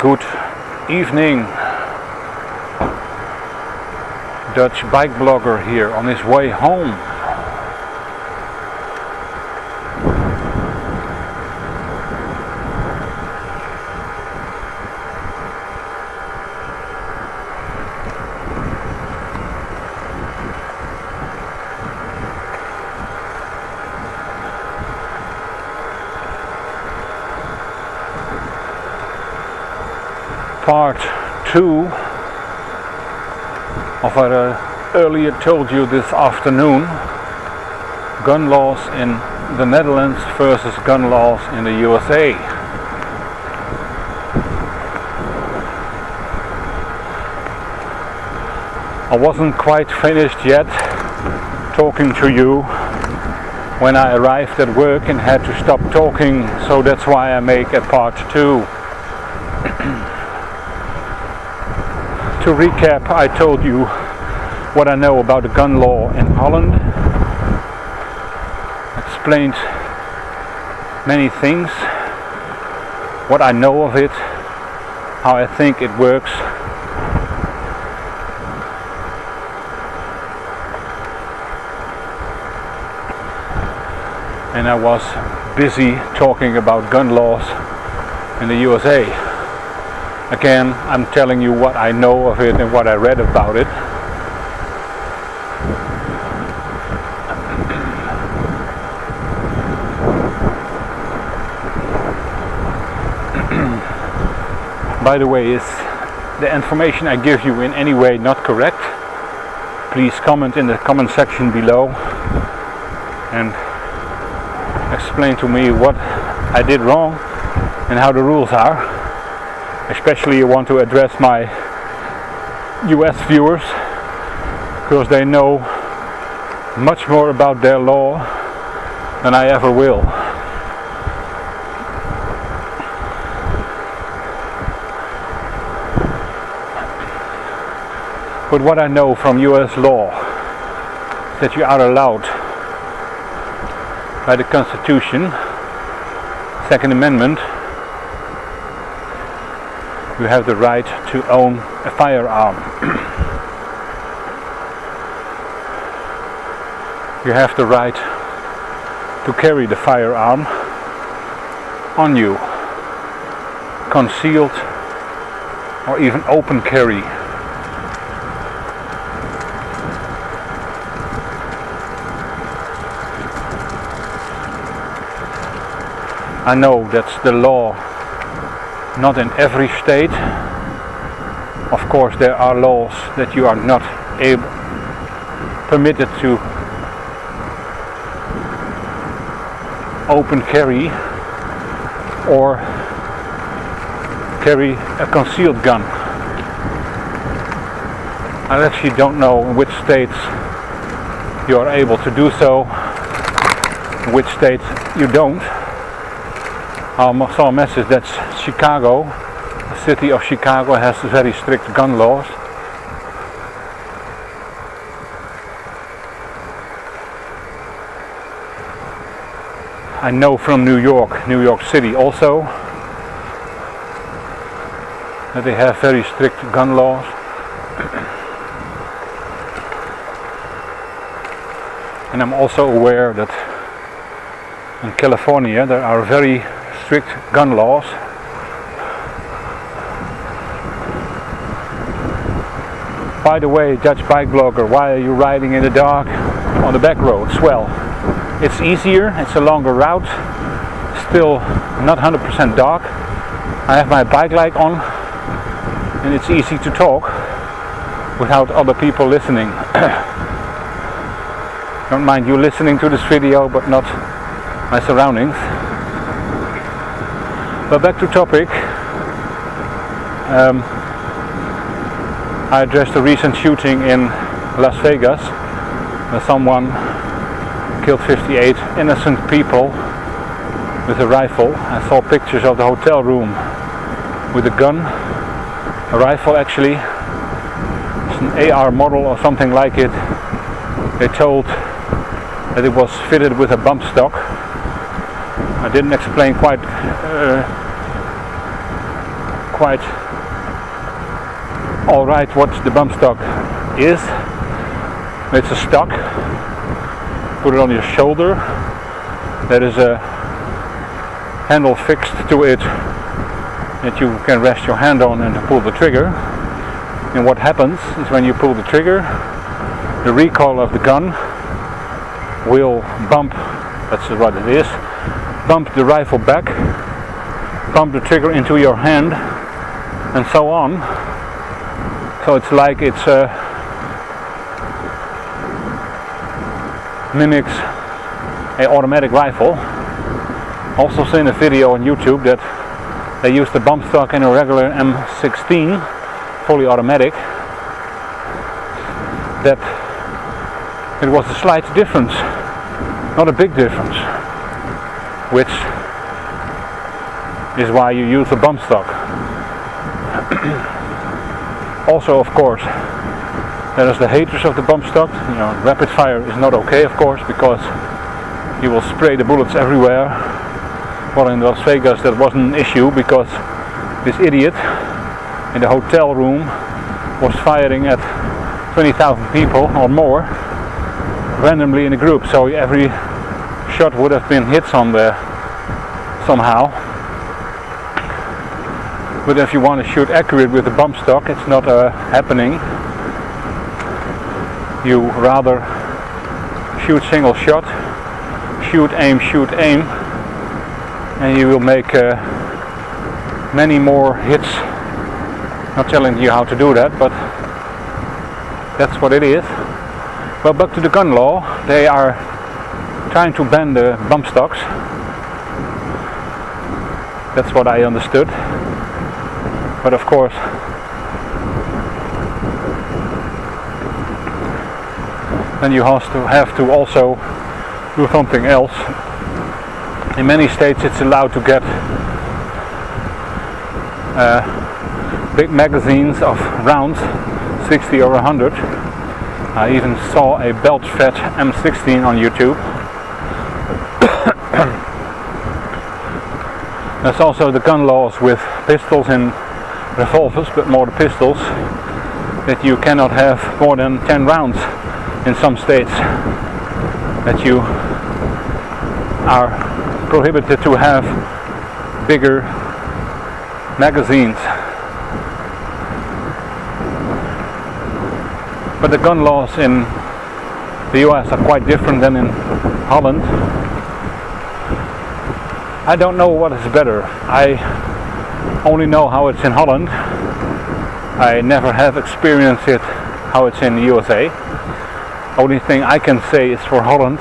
Good evening. Dutch bike blogger here on his way home. Part 2 of what I earlier told you this afternoon. Gun laws in the Netherlands versus gun laws in the U.S.A. I wasn't quite finished yet talking to you when I arrived at work and had to stop talking, so that's why I make a part 2. To recap, I told you what I know about the gun law in Holland. Explained many things, what I know of it, how I think it works. And I was busy talking about gun laws in the U.S.A. Again, I'm telling you what I know of it and what I read about it. By the way, is the information I give you in any way not correct? Please comment in the comment section below and explain to me what I did wrong and how the rules are. Especially I want to address my US viewers, because they know much more about their law than I ever will. But what I know from US law is that you are allowed by the Constitution, Second Amendment, you have the right to own a firearm. You have the right to carry the firearm on you, concealed or even open carry. I know that's the law. Not in every state. Of course, there are laws that you are not permitted to open carry or carry a concealed gun. I actually don't know in which states you are able to do so, in which states you don't. I saw a message that Chicago, the city of Chicago, has very strict gun laws. I know from New York City also, that they have very strict gun laws. And I'm also aware that in California there are very strict gun laws. By the way, Dutch bike blogger, why are you riding in the dark on the back roads? Well, it's easier, it's a longer route, still not 100% dark. I have my bike light on and it's easy to talk without other people listening. Don't mind you listening to this video, but not my surroundings. But back to topic. I addressed a recent shooting in Las Vegas where someone killed 58 innocent people with a rifle. I saw pictures of the hotel room with a gun, a rifle actually. It's an AR model or something like it. They told that it was fitted with a bump stock. I didn't explain quite quite alright what the bump stock is. It's a stock. Put it on your shoulder. There is a handle fixed to it that you can rest your hand on and pull the trigger. And what happens is when you pull the trigger, the recoil of the gun will bump, that's what it is, bump the rifle back, bump the trigger into your hand, and so on. So it's like it's mimics an automatic rifle. Also seen a video on YouTube that they used the bump stock in a regular M16, fully automatic, that it was a slight difference, not a big difference, which is why you use a bump stock. Also, of course, there is the haters of the bump stock. You know, rapid fire is not okay, of course, because you will spray the bullets everywhere. Well, in Las Vegas that wasn't an issue because this idiot in the hotel room was firing at 20,000 people or more randomly in a group, so every shot would have been hits on there somehow. But if you want to shoot accurate with the bump stock, it's not happening. You rather shoot single shot, shoot aim, and you will make many more hits. Not telling you how to do that, but that's what it is. Well, back to the gun law. They are trying to ban the bump stocks. That's what I understood. But of course, then you have to also do something else. In many states it's allowed to get big magazines of rounds, 60 or 100. I even saw a belt-fed M16 on YouTube. There's also the gun laws with pistols and revolvers, but more the pistols, that you cannot have more than 10 rounds in some states, that you are prohibited to have bigger magazines. But the gun laws in the U.S. are quite different than in Holland. I don't know what is better. I only know how it's in Holland. I never have experienced it how it's in the U.S.A. Only thing I can say is for Holland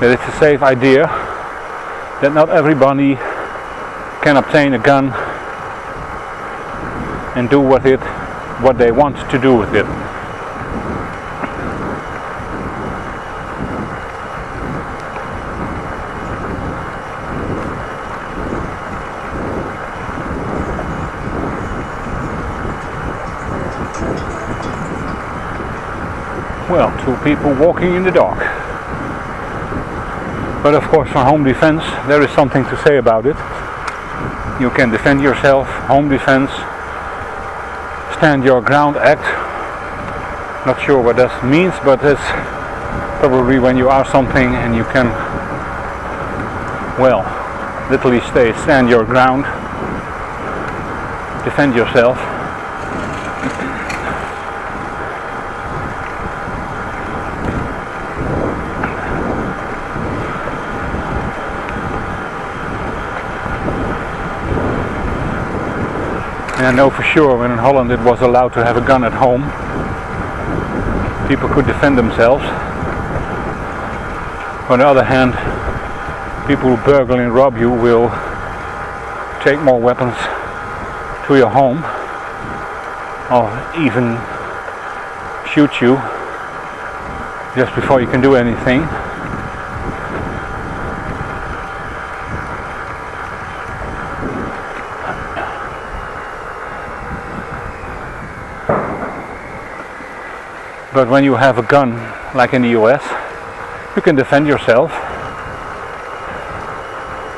that it's a safe idea, that not everybody can obtain a gun and do with it what they want to do with it. Well, two people walking in the dark. But of course, for home defense, there is something to say about it. You can defend yourself, home defense, stand your ground act. Not sure what that means, but it's probably when you are something and you can, well, literally stand your ground, defend yourself. And I know for sure when in Holland it was allowed to have a gun at home, people could defend themselves. On the other hand, people who burgle and rob you will take more weapons to your home, or even shoot you just before you can do anything. But when you have a gun, like in the U.S., you can defend yourself.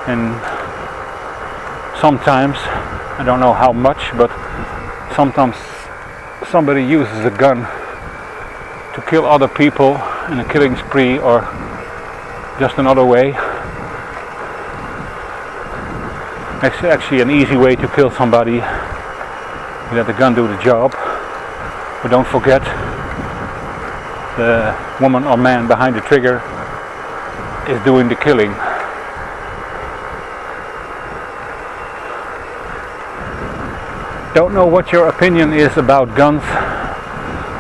And sometimes, I don't know how much, but sometimes somebody uses a gun to kill other people in a killing spree, or just another way. Actually an easy way to kill somebody. You let the gun do the job, but don't forget the woman or man behind the trigger is doing the killing. Don't know what your opinion is about guns.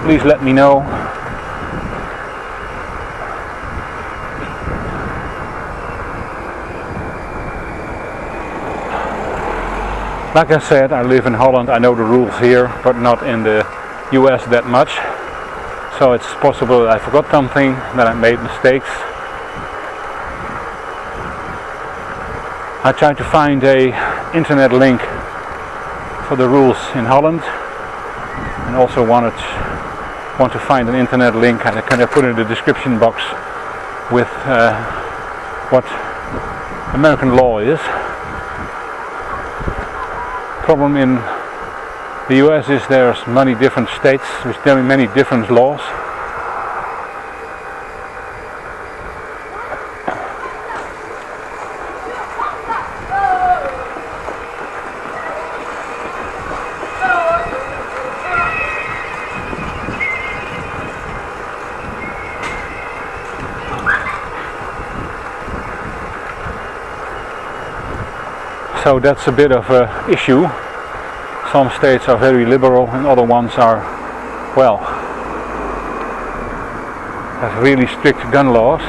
Please let me know. Like I said, I live in Holland. I know the rules here, but not in the U.S. that much. So it's possible that I forgot something, that I made mistakes. I tried to find a internet link for the rules in Holland, and also want to find an internet link, and I kind of put in the description box with what American law is. Problem in the U.S. is there's many different states with many different laws. So that's a bit of an issue. Some states are very liberal and other ones are, well, have really strict gun laws.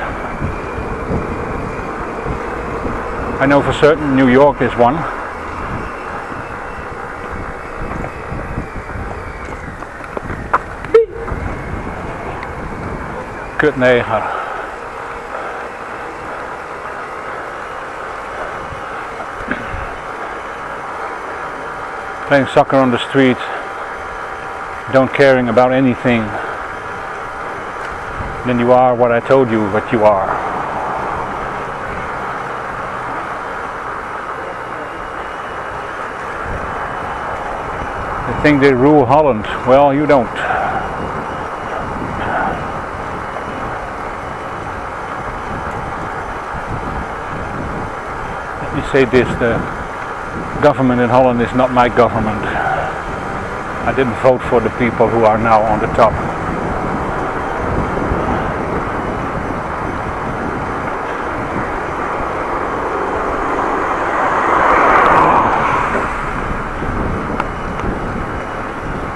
I know for certain New York is one. Kut neger. Playing soccer on the street, don't caring about anything, then you are what I told you what you are. They think they rule Holland. Well, you don't. Let me say this, the government in Holland is not my government. I didn't vote for the people who are now on the top.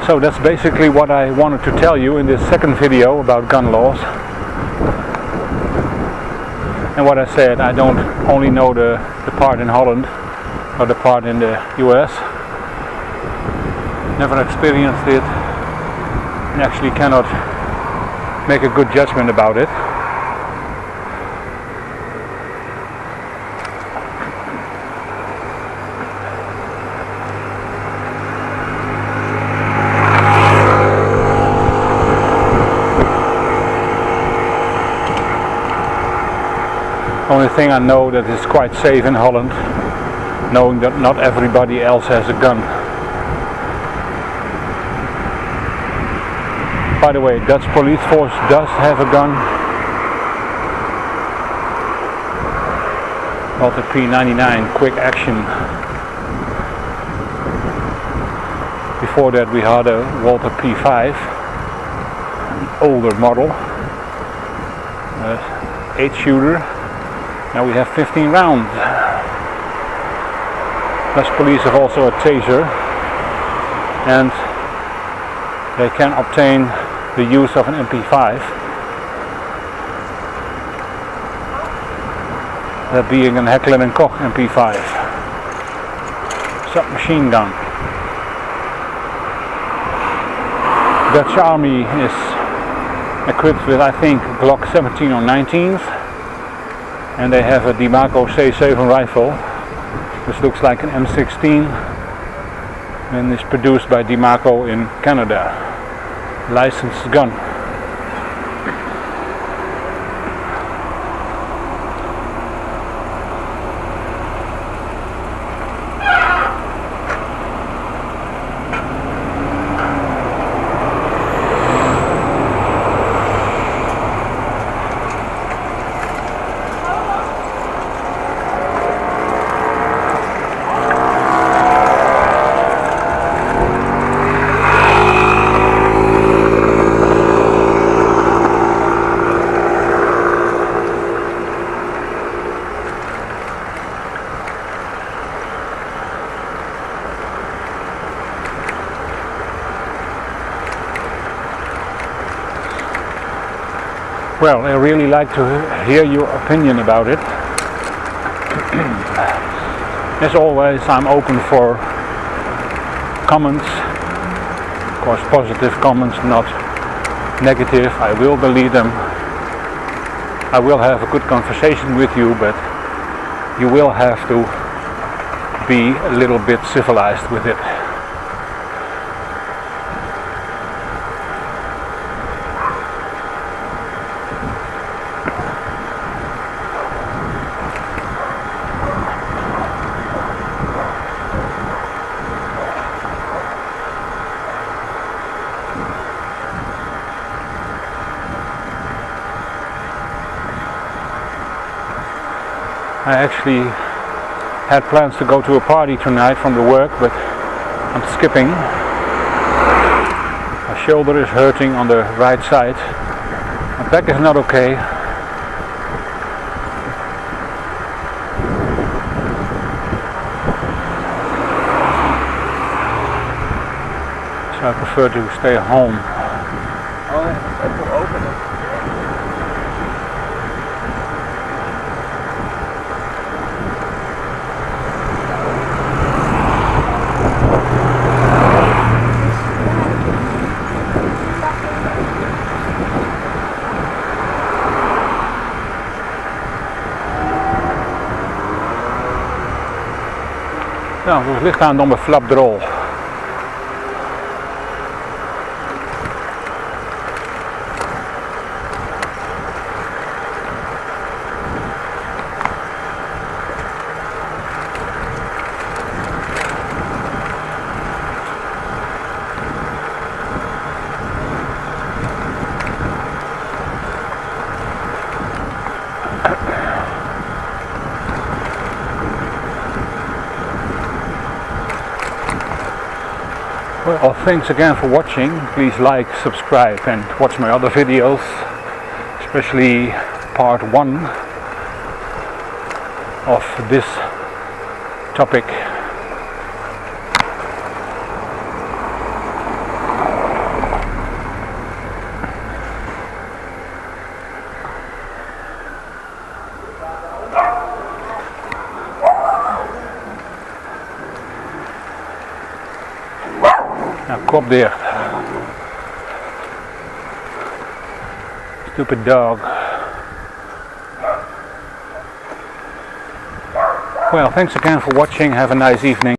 So that's basically what I wanted to tell you in this second video about gun laws. And what I said, I don't only know the part in Holland, or the part in the U.S. Never experienced it, and actually cannot make a good judgment about it. Only thing I know that is quite safe in Holland, knowing that not everybody else has a gun. By the way, Dutch police force does have a gun. Walter P99 quick action. Before that we had a Walter P5, an older model, 8-shooter. Now we have 15 rounds. Dutch police have also a taser, and they can obtain the use of an MP5, that being an Heckler & Koch MP5 submachine gun. Dutch Army is equipped with, I think, Glock 17 or 19s, and they have a Dimaco C7 rifle, which looks like an M16 and is produced by Dimaco in Canada. Licensed gun. Well, I really like to hear your opinion about it. As always, I'm open for comments, of course positive comments, not negative. I will delete them. I will have a good conversation with you, but you will have to be a little bit civilized with it. I actually had plans to go to a party tonight from the work, but I'm skipping. My shoulder is hurting on the right side. My back is not okay. So I prefer to stay home. Oh, dat wil openen. Nou, het ligt aan dan mijn flapdrol. Well, thanks again for watching. Please like, subscribe and watch my other videos, especially part 1 of this topic. Nou, kop dicht. Stupid dog. Well, thanks again for watching. Have a nice evening.